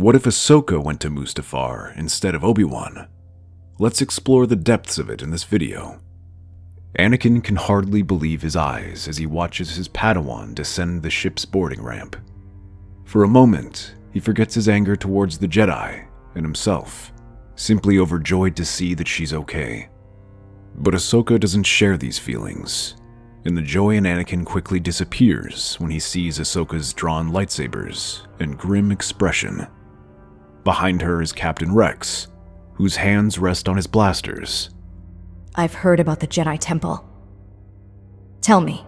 What if Ahsoka went to Mustafar instead of Obi-Wan? Let's explore the depths of it in this video. Anakin can hardly believe his eyes as he watches his Padawan descend the ship's boarding ramp. For a moment, he forgets his anger towards the Jedi and himself, simply overjoyed to see that she's okay. But Ahsoka doesn't share these feelings, and the joy in Anakin quickly disappears when he sees Ahsoka's drawn lightsabers and grim expression. Behind her is Captain Rex, whose hands rest on his blasters. I've heard about the Jedi Temple. Tell me,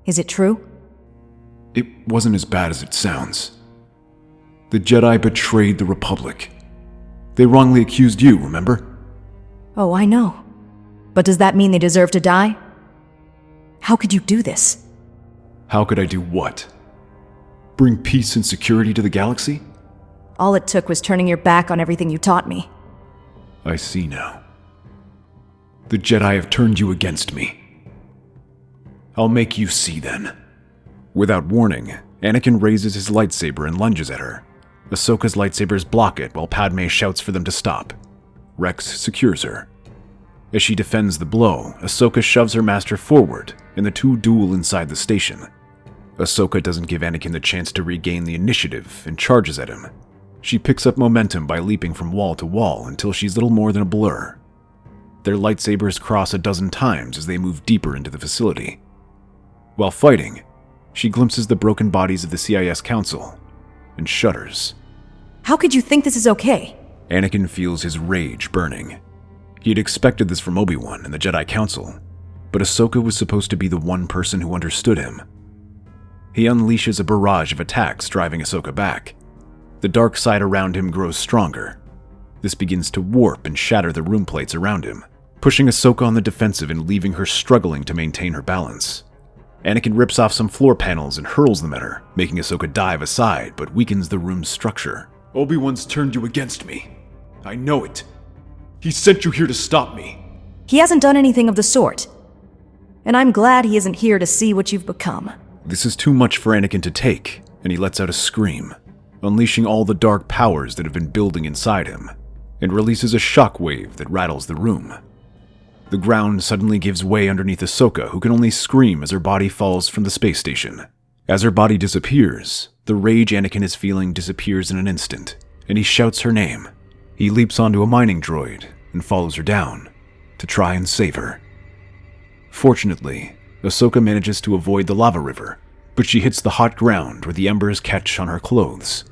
is it true? It wasn't as bad as it sounds. The Jedi betrayed the Republic. They wrongly accused you, remember? Oh, I know. But does that mean they deserve to die? How could you do this? How could I do what? Bring peace and security to the galaxy? All it took was turning your back on everything you taught me. I see now. The Jedi have turned you against me. I'll make you see then. Without warning, Anakin raises his lightsaber and lunges at her. Ahsoka's lightsabers block it while Padme shouts for them to stop. Rex secures her. As she defends the blow, Ahsoka shoves her master forward, and the two duel inside the station. Ahsoka doesn't give Anakin the chance to regain the initiative and charges at him. She picks up momentum by leaping from wall to wall until she's little more than a blur. Their lightsabers cross a dozen times as they move deeper into the facility. While fighting, she glimpses the broken bodies of the CIS Council and shudders. How could you think this is okay? Anakin feels his rage burning. He had expected this from Obi-Wan and the Jedi Council, but Ahsoka was supposed to be the one person who understood him. He unleashes a barrage of attacks, driving Ahsoka back. The dark side around him grows stronger. This begins to warp and shatter the room plates around him, pushing Ahsoka on the defensive and leaving her struggling to maintain her balance. Anakin rips off some floor panels and hurls them at her, making Ahsoka dive aside, but weakens the room's structure. Obi-Wan's turned you against me. I know it. He sent you here to stop me. He hasn't done anything of the sort. And I'm glad he isn't here to see what you've become. This is too much for Anakin to take, and he lets out a scream, unleashing all the dark powers that have been building inside him, and releases a shockwave that rattles the room. The ground suddenly gives way underneath Ahsoka, who can only scream as her body falls from the space station. As her body disappears, the rage Anakin is feeling disappears in an instant, and he shouts her name. He leaps onto a mining droid and follows her down to try and save her. Fortunately, Ahsoka manages to avoid the lava river, but she hits the hot ground where the embers catch on her clothes.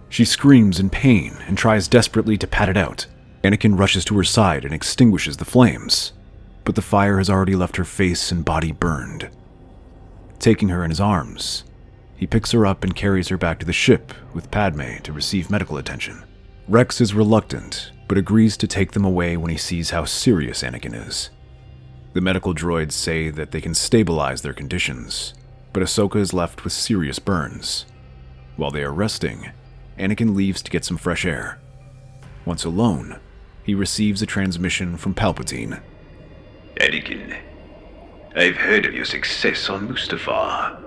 She screams in pain and tries desperately to pat it out. Anakin rushes to her side and extinguishes the flames, but the fire has already left her face and body burned. Taking her in his arms, he picks her up and carries her back to the ship with Padme to receive medical attention. Rex is reluctant, but agrees to take them away when he sees how serious Anakin is. The medical droids say that they can stabilize their conditions, but Ahsoka is left with serious burns. While they are resting, Anakin leaves to get some fresh air. Once alone, he receives a transmission from Palpatine. Anakin, I've heard of your success on Mustafar,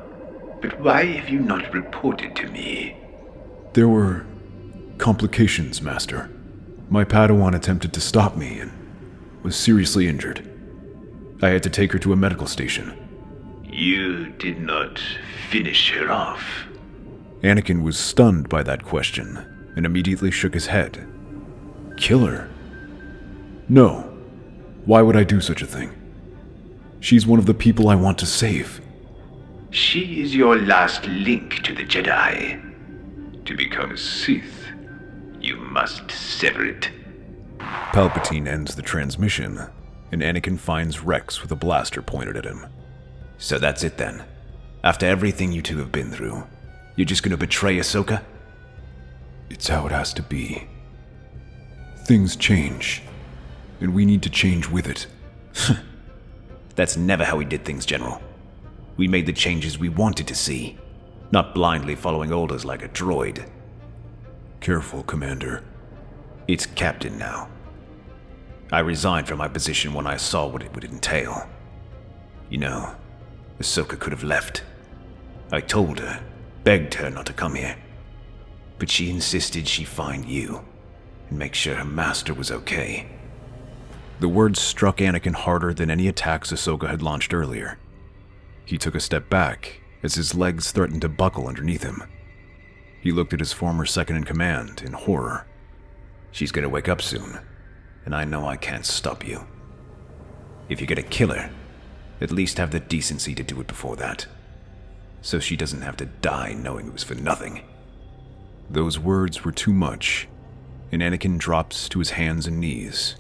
but why have you not reported to me? There were complications, Master. My Padawan attempted to stop me and was seriously injured. I had to take her to a medical station. You did not finish her off. Anakin was stunned by that question and immediately shook his head. Kill her? No. Why would I do such a thing? She's one of the people I want to save. She is your last link to the Jedi. To become a Sith, you must sever it. Palpatine ends the transmission, and Anakin finds Rex with a blaster pointed at him. So that's it then. After everything you two have been through, you're just gonna betray Ahsoka? It's how it has to be. Things change, and we need to change with it. That's never how we did things, General. We made the changes we wanted to see, not blindly following orders like a droid. Careful, Commander. It's Captain now. I resigned from my position when I saw what it would entail. You know, Ahsoka could have left. I told her, begged her not to come here. but she insisted she find you and make sure her master was okay. The words struck Anakin harder than any attacks Ahsoka had launched earlier. He took a step back as his legs threatened to buckle underneath him. He looked at his former second-in-command in horror. She's gonna wake up soon, and I know I can't stop you. If you're gonna kill her, at least have the decency to do it before that, so she doesn't have to die knowing it was for nothing. Those words were too much, and Anakin drops to his hands and knees,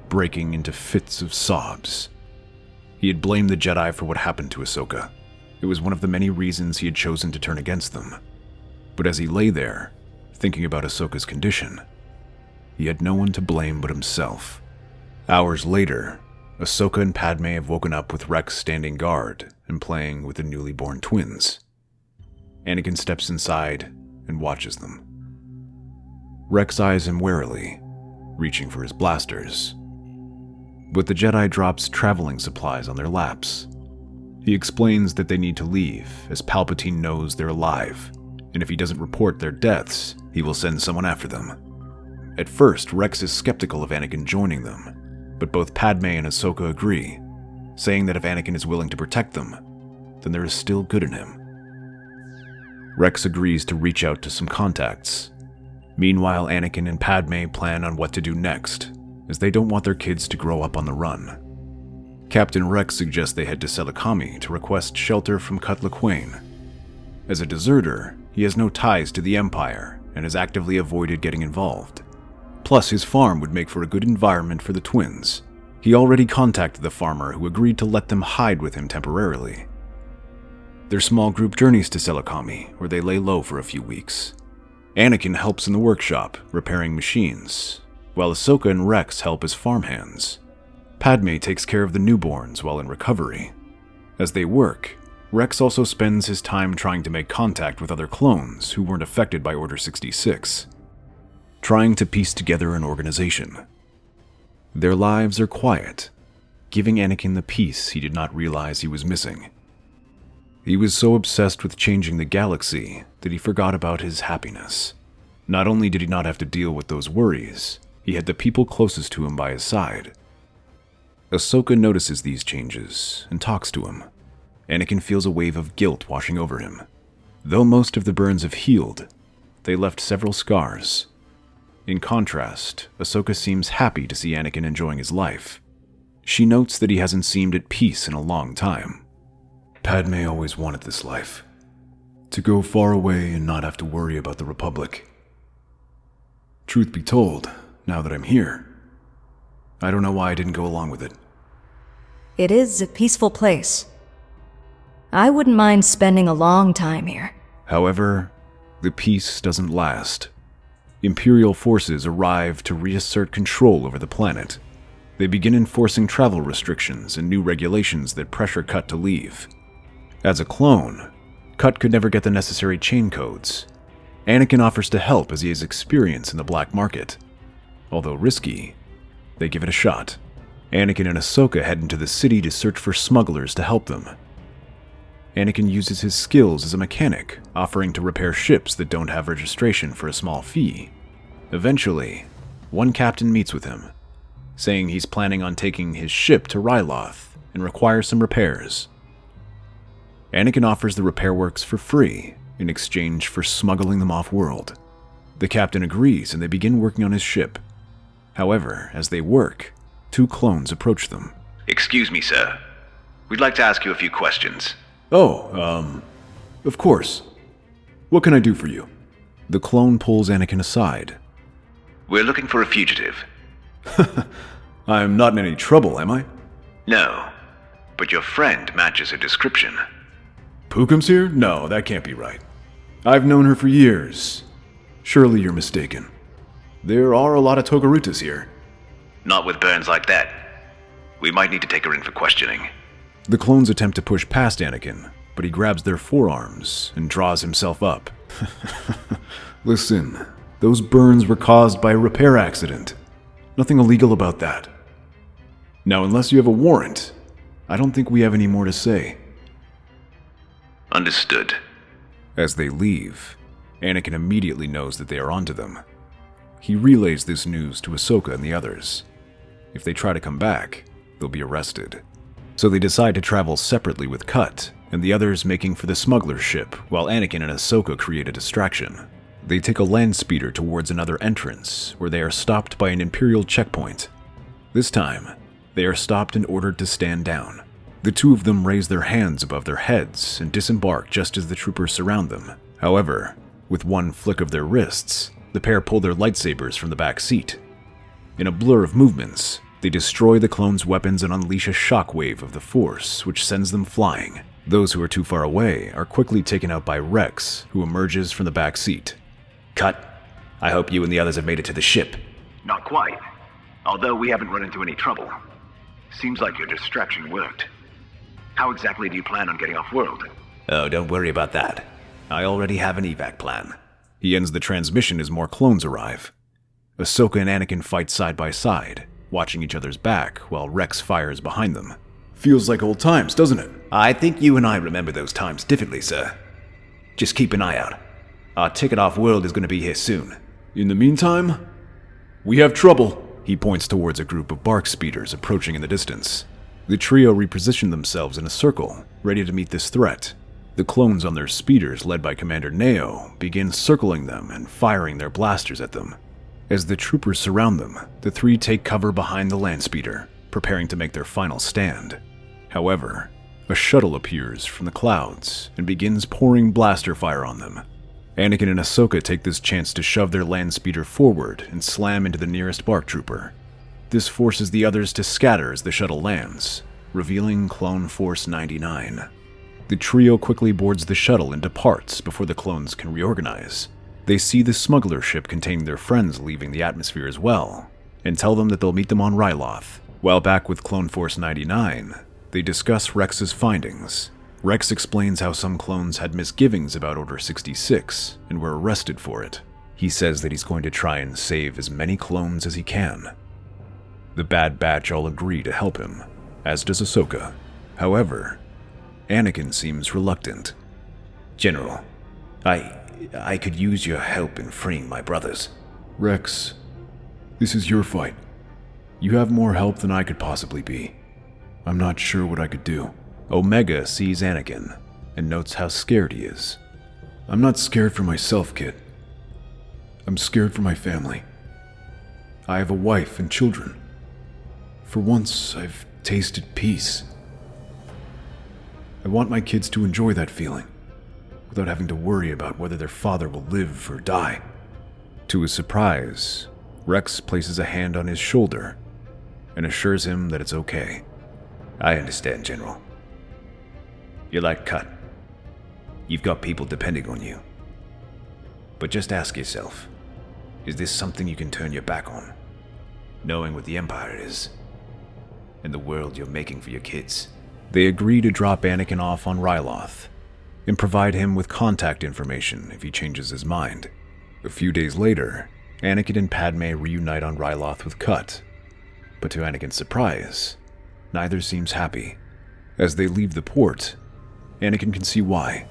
breaking into fits of sobs. He had blamed the Jedi for what happened to Ahsoka. It was one of the many reasons he had chosen to turn against them. But as he lay there, thinking about Ahsoka's condition, he had no one to blame but himself. Hours later, Ahsoka and Padme have woken up with Rex standing guard and playing with the newly born twins. Anakin steps inside and watches them. Rex eyes him warily, reaching for his blasters. But the Jedi drops traveling supplies on their laps. He explains that they need to leave, as Palpatine knows they're alive, and if he doesn't report their deaths, he will send someone after them. At first, Rex is skeptical of Anakin joining them, but both Padme and Ahsoka agree, saying that if Anakin is willing to protect them, then there is still good in him. Rex agrees to reach out to some contacts. Meanwhile, Anakin and Padme plan on what to do next, as they don't want their kids to grow up on the run. Captain Rex suggests they head to Selakami to request shelter from Cut Lawquane. As a deserter, he has no ties to the Empire and has actively avoided getting involved. Plus, his farm would make for a good environment for the twins. He already contacted the farmer who agreed to let them hide with him temporarily. Their small group journeys to Selakami, where they lay low for a few weeks. Anakin helps in the workshop, repairing machines, while Ahsoka and Rex help as farmhands. Padme takes care of the newborns while in recovery. As they work, Rex also spends his time trying to make contact with other clones who weren't affected by Order 66, trying to piece together an organization. Their lives are quiet, giving Anakin the peace he did not realize he was missing. He was so obsessed with changing the galaxy that he forgot about his happiness. Not only did he not have to deal with those worries, he had the people closest to him by his side. Ahsoka notices these changes and talks to him. Anakin feels a wave of guilt washing over him. Though most of the burns have healed, they left several scars. In contrast, Ahsoka seems happy to see Anakin enjoying his life. She notes that he hasn't seemed at peace in a long time. Padme always wanted this life. To go far away and not have to worry about the Republic. Truth be told, now that I'm here, I don't know why I didn't go along with it. It is a peaceful place. I wouldn't mind spending a long time here. However, the peace doesn't last. Imperial forces arrive to reassert control over the planet. They begin enforcing travel restrictions and new regulations that pressure Cut to leave. As a clone, Cut could never get the necessary chain codes. Anakin offers to help as he has experience in the black market. Although risky, they give it a shot. Anakin and Ahsoka head into the city to search for smugglers to help them. Anakin uses his skills as a mechanic, offering to repair ships that don't have registration for a small fee. Eventually, one captain meets with him, saying he's planning on taking his ship to Ryloth and requires some repairs. Anakin offers the repair works for free in exchange for smuggling them off-world. The captain agrees and they begin working on his ship. However, as they work, two clones approach them. Excuse me, sir. We'd like to ask you a few questions. Oh, of course. What can I do for you? The clone pulls Anakin aside. We're looking for a fugitive. I'm not in any trouble, am I? No, but your friend matches her description. Pookum's here? No, that can't be right. I've known her for years. Surely you're mistaken. There are a lot of Togarutas here. Not with burns like that. We might need to take her in for questioning. The clones attempt to push past Anakin, but he grabs their forearms and draws himself up. Listen, those burns were caused by a repair accident. Nothing illegal about that. Now, unless you have a warrant, I don't think we have any more to say. Understood. As they leave, Anakin immediately knows that they are onto them. He relays this news to Ahsoka and the others. If they try to come back, they'll be arrested. So they decide to travel separately with Cut and the others making for the smuggler's ship while Anakin and Ahsoka create a distraction. They take a land speeder towards another entrance where they are stopped by an Imperial checkpoint. This time, they are stopped and ordered to stand down. The two of them raise their hands above their heads and disembark just as the troopers surround them. However, with one flick of their wrists, the pair pull their lightsabers from the back seat. In a blur of movements, they destroy the clones' weapons and unleash a shockwave of the Force, which sends them flying. Those who are too far away are quickly taken out by Rex, who emerges from the back seat. Cut. I hope you and the others have made it to the ship. Not quite. Although we haven't run into any trouble. Seems like your distraction worked. How exactly do you plan on getting off-world? Oh, don't worry about that. I already have an evac plan. He ends the transmission as more clones arrive. Ahsoka and Anakin fight side by side, watching each other's back while Rex fires behind them. Feels like old times, doesn't it? I think you and I remember those times differently, sir. Just keep an eye out. Our ticket off-world is going to be here soon. In the meantime, we have trouble. He points towards a group of bark speeders approaching in the distance. The trio reposition themselves in a circle, ready to meet this threat. The clones on their speeders, led by Commander Neo, begin circling them and firing their blasters at them. As the troopers surround them, the three take cover behind the land speeder, preparing to make their final stand. However, a shuttle appears from the clouds and begins pouring blaster fire on them. Anakin and Ahsoka take this chance to shove their land speeder forward and slam into the nearest bark trooper. This forces the others to scatter as the shuttle lands, revealing Clone Force 99. The trio quickly boards the shuttle and departs before the clones can reorganize. They see the smuggler ship containing their friends leaving the atmosphere as well, and tell them that they'll meet them on Ryloth. While back with Clone Force 99, they discuss Rex's findings. Rex explains how some clones had misgivings about Order 66 and were arrested for it. He says that he's going to try and save as many clones as he can. The Bad Batch all agree to help him, as does Ahsoka. However, Anakin seems reluctant. General, I could use your help in freeing my brothers. Rex, this is your fight. You have more help than I could possibly be. I'm not sure what I could do. Omega sees Anakin and notes how scared he is. I'm not scared for myself, kid. I'm scared for my family. I have a wife and children. For once, I've tasted peace. I want my kids to enjoy that feeling, without having to worry about whether their father will live or die. To his surprise, Rex places a hand on his shoulder and assures him that it's okay. I understand, General. You're like Cut. You've got people depending on you. But just ask yourself, is this something you can turn your back on? Knowing what the Empire is, and the world you're making for your kids. They agree to drop Anakin off on Ryloth, and provide him with contact information if he changes his mind. A few days later, Anakin and Padme reunite on Ryloth with Cut, but to Anakin's surprise, neither seems happy. As they leave the port, Anakin can see why.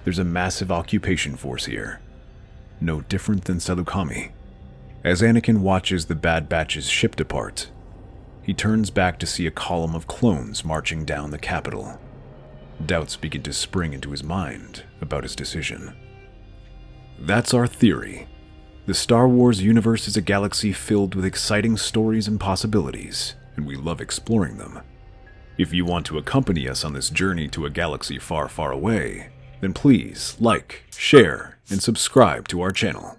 There's a massive occupation force here, no different than Selukami. As Anakin watches the Bad Batch's ship depart, he turns back to see a column of clones marching down the capital. Doubts begin to spring into his mind about his decision. That's our theory. The Star Wars universe is a galaxy filled with exciting stories and possibilities, and we love exploring them. If you want to accompany us on this journey to a galaxy far, far away, then please like, share, and subscribe to our channel.